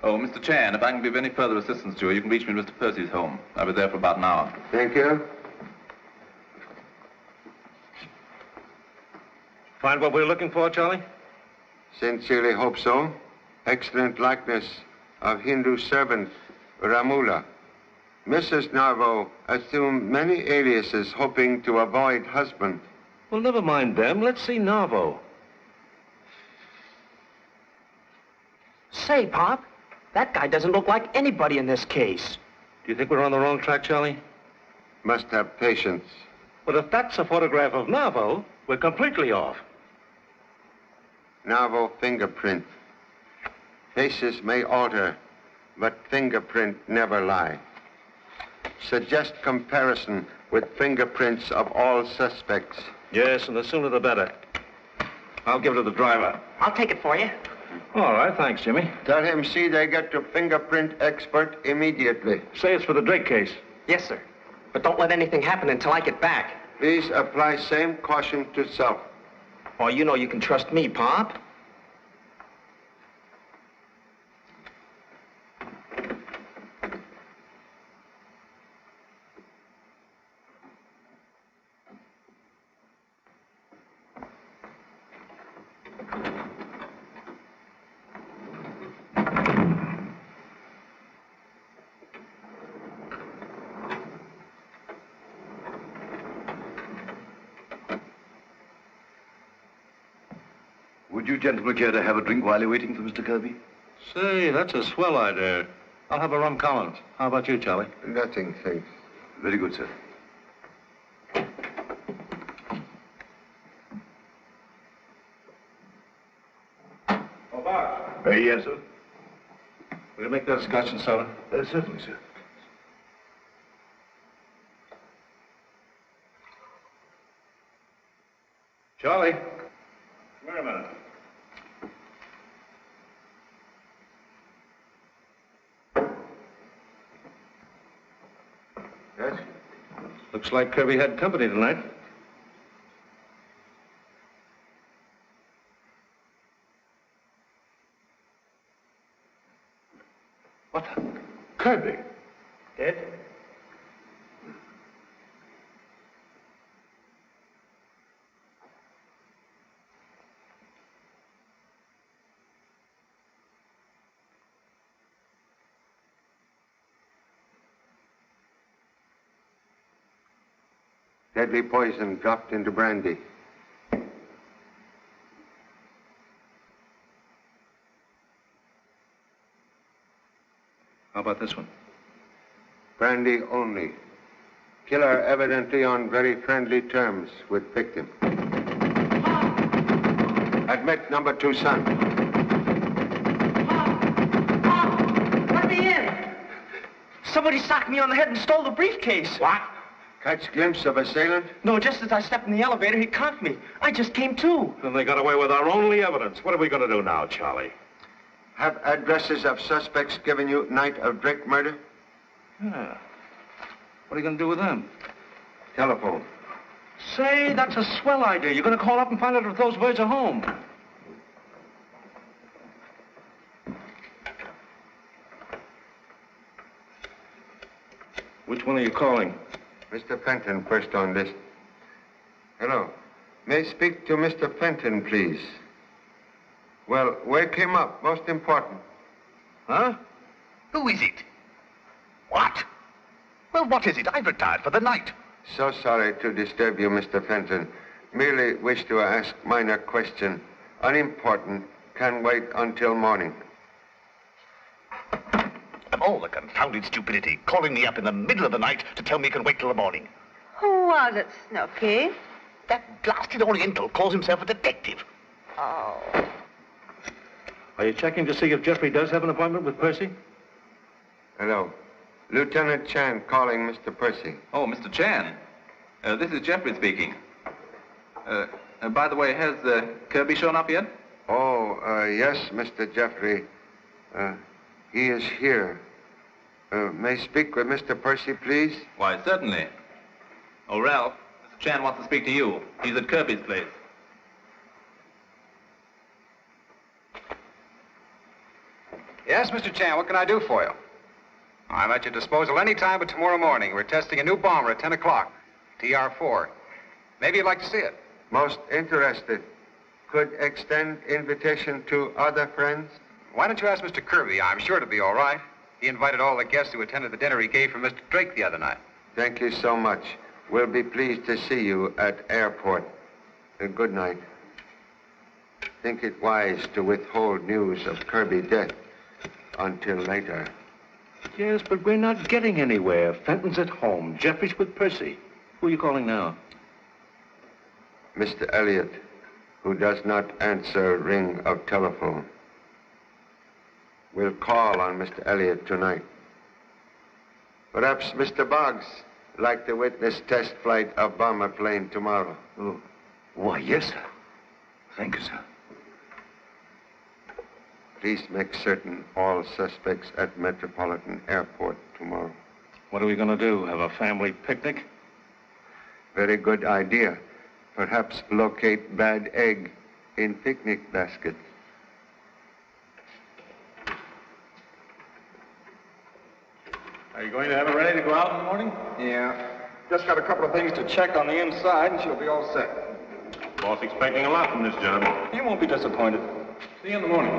Oh, Mr. Chan, if I can be of any further assistance to you, you can reach me at Mr. Percy's home. I'll be there for about an hour. Thank you. Find what we're looking for, Charlie? Sincerely hope so. Excellent likeness of Hindu servant Ramula. Mrs. Narvo assumed many aliases hoping to avoid husband. Well, never mind them. Let's see Narvo. Say, Pop, that guy doesn't look like anybody in this case. Do you think we're on the wrong track, Charlie? Must have patience. But if that's a photograph of Narvo, we're completely off. Narvo fingerprint. Faces may alter, but fingerprint never lie. Suggest comparison with fingerprints of all suspects. Yes, and the sooner the better. I'll give it to the driver. I'll take it for you. All right, thanks, Jimmy. Tell him see they get to fingerprint expert immediately. Say it's for the Drake case. Yes, sir. But don't let anything happen until I get back. Please apply same caution to self. Oh, you know you can trust me, Pop. Would you gentlemen care to have a drink while you're waiting for Mr. Kirby? Say, that's a swell idea. I'll have a rum Collins. How about you, Charlie? Nothing, thanks. Very good, sir. Oh, Bob. Yes, sir. Will you make that scotch and soda? Certainly, sir. Charlie. Come here a minute. Yes? Looks like Kirby had company tonight. What? Kirby? Dead? Deadly poison dropped into brandy. How about this one? Brandy only. Killer evidently on very friendly terms with victim. Admit number 2, son. Let me in. Somebody socked me on the head and stole the briefcase. What? Catch glimpse of assailant? No, just as I stepped in the elevator, he conked me. I just came to. Then they got away with our only evidence. What are we going to do now, Charlie? Have addresses of suspects given you night of Drake murder? Yeah. What are you going to do with them? Telephone. Say, that's a swell idea. You're going to call up and find out if those birds are home. Which one are you calling? Mr. Fenton, first on list. Hello. May I speak to Mr. Fenton, please? Well, wake him up. Most important. Huh? Who is it? What? Well, what is it? I've retired for the night. So sorry to disturb you, Mr. Fenton. Merely wish to ask minor question. Unimportant. Can wait until morning. Of all the confounded stupidity, calling me up in the middle of the night to tell me you can wait till the morning. Who was it, Snooky? That blasted Oriental calls himself a detective. Oh. Are you checking to see if Jeffrey does have an appointment with Percy? Hello. Lieutenant Chan calling Mr. Percy. Oh, Mr. Chan. This is Jeffrey speaking. By the way, has Kirby shown up yet? Oh, yes, Mr. Jeffrey. He is here. May I speak with Mr. Percy, please? Why, certainly. Oh, Ralph, Mr. Chan wants to speak to you. He's at Kirby's place. Yes, Mr. Chan, what can I do for you? I'm at your disposal any time but tomorrow morning. We're testing a new bomber at 10 o'clock, TR-4. Maybe you'd like to see it. Most interested. could extend invitation to other friends? Why don't you ask Mr. Kirby? I'm sure to be all right. He invited all the guests who attended the dinner he gave for Mr. Drake the other night. Thank you so much. We'll be pleased to see you at airport. Good night. Think it wise to withhold news of Kirby death until later. Yes, but we're not getting anywhere. Fenton's at home. Jeffrey's with Percy. Who are you calling now? Mr. Elliot, who does not answer ring of telephone. We'll call on Mr. Elliot tonight. Perhaps Mr. Boggs like to witness test flight of bomber plane tomorrow. Oh. Why, yes, sir. Thank you, sir. Please make certain all suspects at Metropolitan Airport tomorrow. What are we going to do? Have a family picnic? Very good idea. Perhaps locate bad egg in picnic basket. Are you going to have her ready to go out in the morning? Yeah. Just got a couple of things to check on the inside, and she'll be all set. Boss expecting a lot from this job. You won't be disappointed. See you in the morning.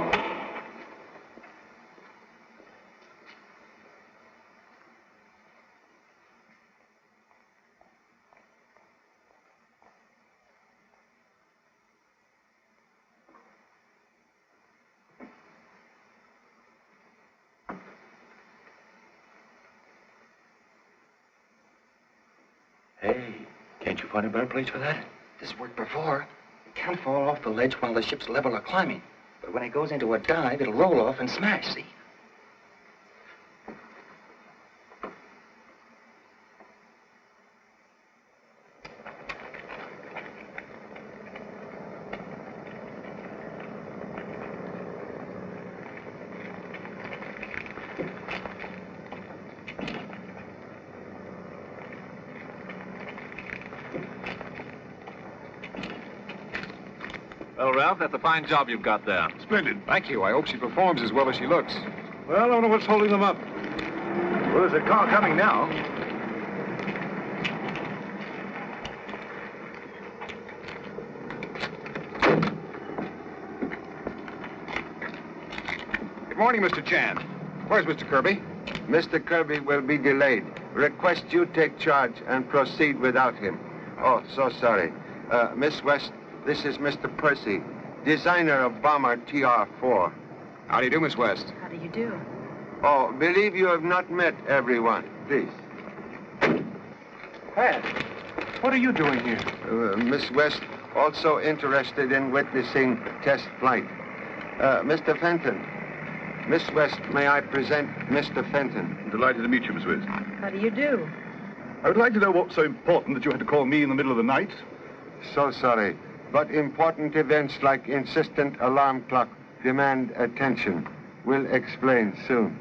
Hey, can't you find a better place for that? This worked before. It can't fall off the ledge while the ship's level or climbing. But when it goes into a dive, it'll roll off and smash, see? Well, Ralph, that's a fine job you've got there. Splendid. Thank you. I hope she performs as well as she looks. Well, I don't know what's holding them up. Well, there's a car coming now. Good morning, Mr. Chan. Where's Mr. Kirby? Mr. Kirby will be delayed. Request you take charge and proceed without him. Oh, so sorry. Miss West, this is Mr. Percy, designer of bomber TR-4. How do you do, Miss West? How do you do? Oh, believe you have not met everyone. Please. Pat, what are you doing here? Miss West, also interested in witnessing test flight. Mr. Fenton. Miss West, may I present Mr. Fenton? I'm delighted to meet you, Miss West. How do you do? I would like to know what's so important that you had to call me in the middle of the night. So sorry, but important events like insistent alarm clock demand attention. We'll explain soon.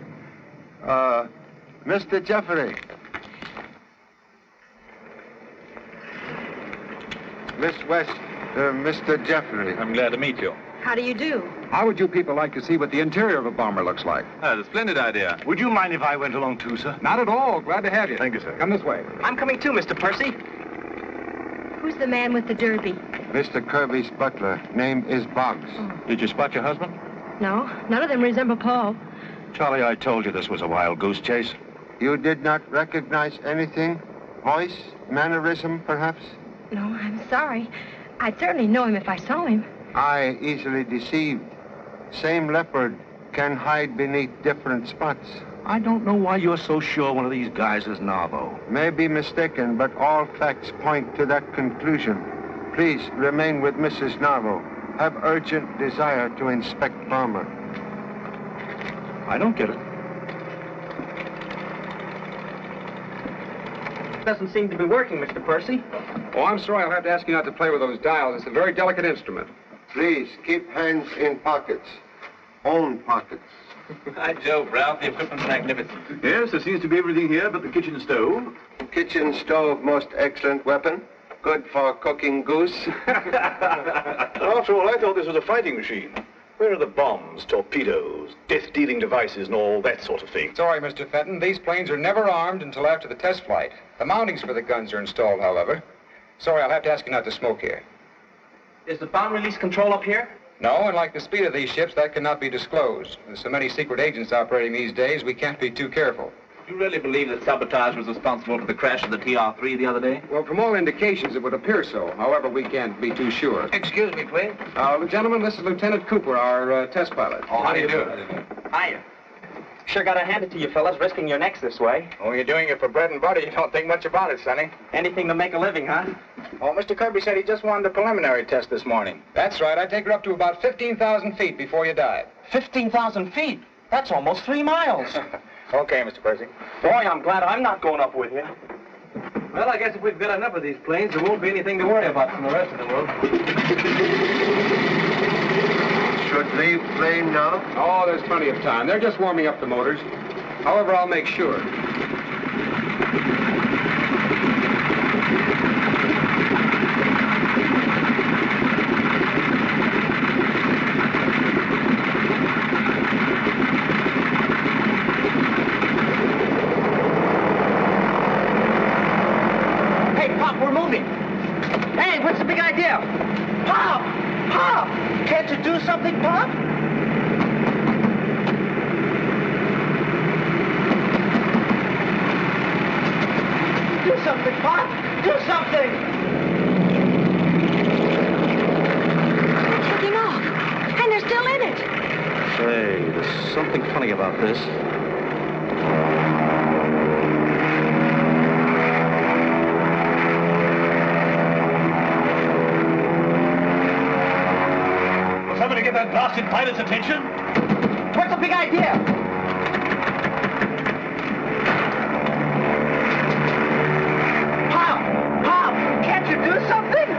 Mr. Jeffrey. Miss West, Mr. Jeffrey. I'm glad to meet you. How do you do? How would you people like to see what the interior of a bomber looks like? That's a splendid idea. Would you mind if I went along too, sir? Not at all. Glad to have you. Thank you, sir. Come this way. I'm coming too, Mr. Percy. Who's the man with the derby? Mr. Kirby's butler. Name is Boggs. Did you spot your husband? No, none of them resemble Paul. Charlie, I told you this was a wild goose chase. You did not recognize anything? Voice? Mannerism, perhaps? No, I'm sorry. I'd certainly know him if I saw him. Eye easily deceived. Same leopard can hide beneath different spots. I don't know why you're so sure one of these guys is Narvo. May be mistaken, but all facts point to that conclusion. Please remain with Mrs. Narvo. Have urgent desire to inspect bomber. I don't get it. Doesn't seem to be working, Mr. Percy. Oh, I'm sorry. I'll have to ask you not to play with those dials. It's a very delicate instrument. Please, keep hands in pockets. Own pockets. By Jove, Ralph, the equipment's magnificent. Yes, there seems to be everything here but the kitchen stove. Kitchen stove, most excellent weapon. Good for cooking goose. After all, I thought this was a fighting machine. Where are the bombs, torpedoes, death-dealing devices, and all that sort of thing? Sorry, Mr. Fenton. These planes are never armed until after the test flight. The mountings for the guns are installed, however. Sorry, I'll have to ask you not to smoke here. Is the bomb release control up here? No, and like the speed of these ships, that cannot be disclosed. There's so many secret agents operating these days, we can't be too careful. Do you really believe that sabotage was responsible for the crash of the TR-3 the other day? Well, from all indications, it would appear so. However, we can't be too sure. Excuse me, please. Gentlemen, this is Lieutenant Cooper, our test pilot. Oh, how do you do? Hiya. Sure got to hand it to you fellas, risking your necks this way. Oh, you're doing it for bread and butter. You don't think much about it, Sonny. Anything to make a living, huh? Oh, Mr. Kirby said he just wanted a preliminary test this morning. That's right. I take her up to about 15,000 feet before you dive. 15,000 feet? That's almost 3 miles. Okay, Mr. Percy. Boy, I'm glad I'm not going up with you. Well, I guess if we've got enough of these planes, there won't be anything to worry about from the rest of the world. Should leave plane now? Oh, there's plenty of time. They're just warming up the motors. However, I'll make sure. Pop, we're moving. Hey, what's the big idea? Pop! Pop! Can't you do something, Pop? Do something, Pop! Do something! They're taking off, and they're still in it. Say, there's something funny about this. Somebody get that blasted pilot's attention? What's the big idea? Pop! Pop! Can't you do something?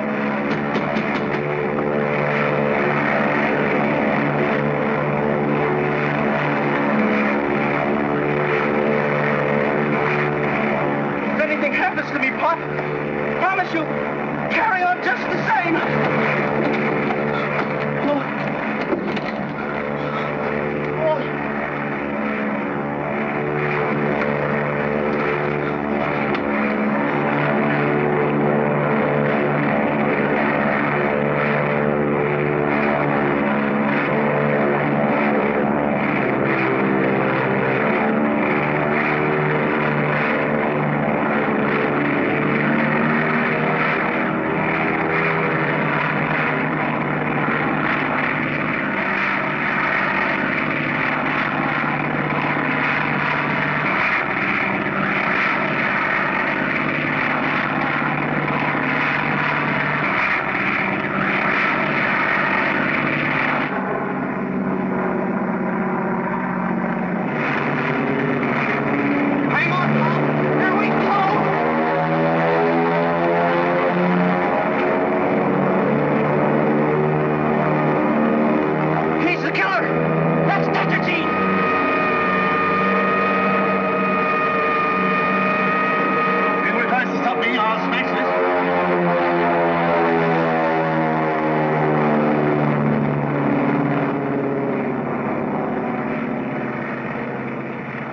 If anything happens to me, Pop, promise you, carry on just the same.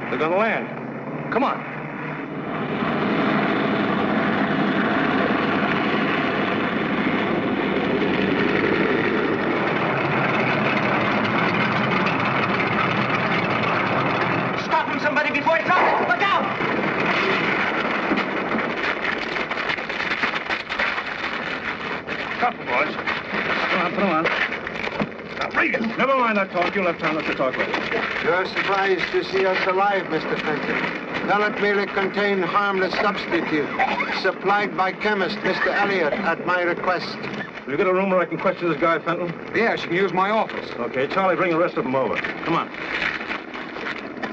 They're gonna land. Come on. Stop him, somebody, before he drops it. Look out! Couple, boys. Put them on. Now, Regan, never mind that talk. You'll have time to talk later. You're surprised to see us alive, Mr. Fenton. Pellet merely contain harmless substitute, supplied by chemist Mr. Elliott at my request. Have you got a room where I can question this guy, Fenton? Yes, you can use my office. Okay, Charlie, bring the rest of them over. Come on.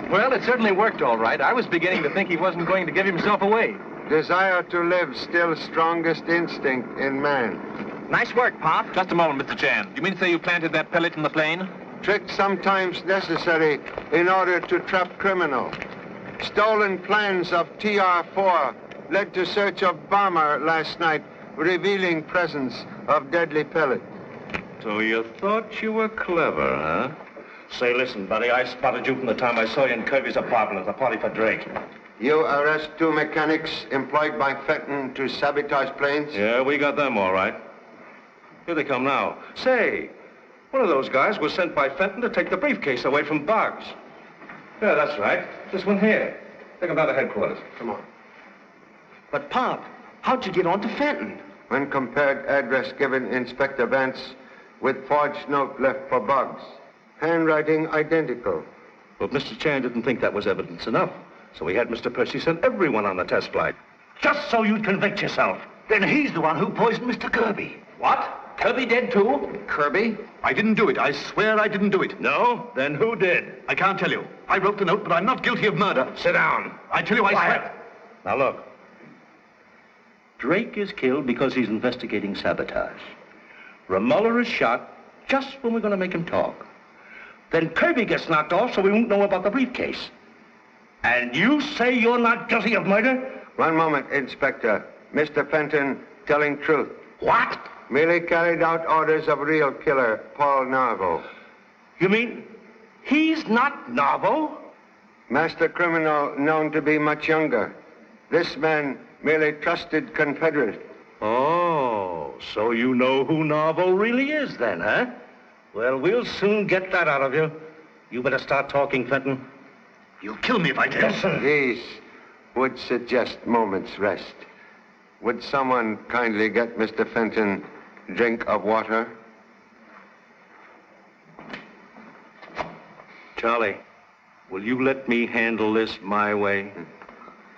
Well, it certainly worked all right. I was beginning to think he wasn't going to give himself away. Desire to live still strongest instinct in man. Nice work, Pop. Just a moment, Mr. Chan. You mean to say you planted that pellet in the plane? Trick sometimes necessary in order to trap criminal. Stolen plans of TR-4 led to search of bomber last night, revealing presence of deadly pellet. So you thought you were clever, huh? Say, listen, buddy, I spotted you from the time I saw you in Kirby's apartment at the party for Drake. You arrest 2 mechanics employed by Fenton to sabotage planes? Yeah, we got them all right. Here they come now. Say, one of those guys was sent by Fenton to take the briefcase away from Boggs. Yeah, that's right. This one here. Take him down to headquarters. Come on. But, Pop, how'd you get on to Fenton? When compared address given Inspector Vance with forged note left for Boggs. Handwriting identical. But Mr. Chan didn't think that was evidence enough. So he had Mr. Percy send everyone on the test flight. Just so you'd convict yourself. Then he's the one who poisoned Mr. Kirby. What? Kirby dead too? Kirby? I didn't do it. I swear I didn't do it. No? Then who did? I can't tell you. I wrote the note, but I'm not guilty of murder. Sit down. I tell you, I swear. Now look. Drake is killed because he's investigating sabotage. Romuller is shot just when we're going to make him talk. Then Kirby gets knocked off so we won't know about the briefcase. And you say you're not guilty of murder? One moment, Inspector. Mr. Fenton telling truth. What? Merely carried out orders of real killer, Paul Narvo. You mean he's not Narvo? Master criminal known to be much younger. This man merely trusted Confederate. Oh, so you know who Narvo really is then, huh? Well, we'll soon get that out of you. You better start talking, Fenton. You'll kill me if I tell. Listen. These would suggest moment's rest. Would someone kindly get Mr. Fenton a drink of water? Charlie, will you let me handle this my way?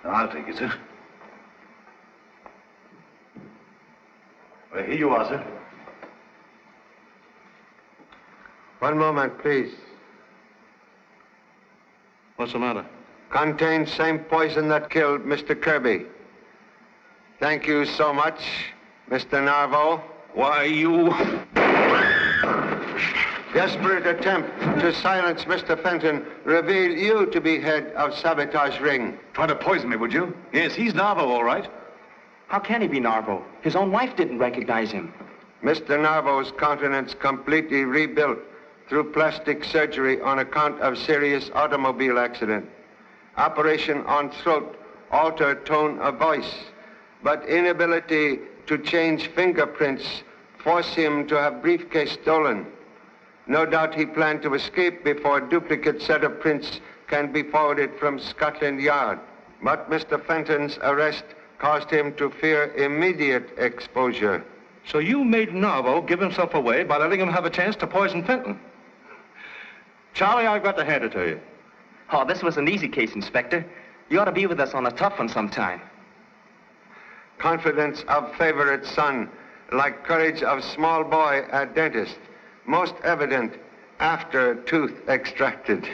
I'll take it, sir. Well, here you are, sir. One moment, please. What's the matter? Contains same poison that killed Mr. Kirby. Thank you so much, Mr. Narvo. Why, you... Desperate attempt to silence Mr. Fenton reveal you to be head of sabotage ring. Try to poison me, would you? Yes, he's Narvo, all right. How can he be Narvo? His own wife didn't recognize him. Mr. Narvo's countenance completely rebuilt through plastic surgery on account of serious automobile accident. Operation on throat altered tone of voice, but inability to change fingerprints forced him to have briefcase stolen. No doubt he planned to escape before a duplicate set of prints can be forwarded from Scotland Yard. But Mr. Fenton's arrest caused him to fear immediate exposure. So you made Narvo give himself away by letting him have a chance to poison Fenton. Charlie, I've got to hand it to you. Oh, this was an easy case, Inspector. You ought to be with us on a tough one sometime. Confidence of favorite son, like courage of small boy at dentist, most evident after tooth extracted.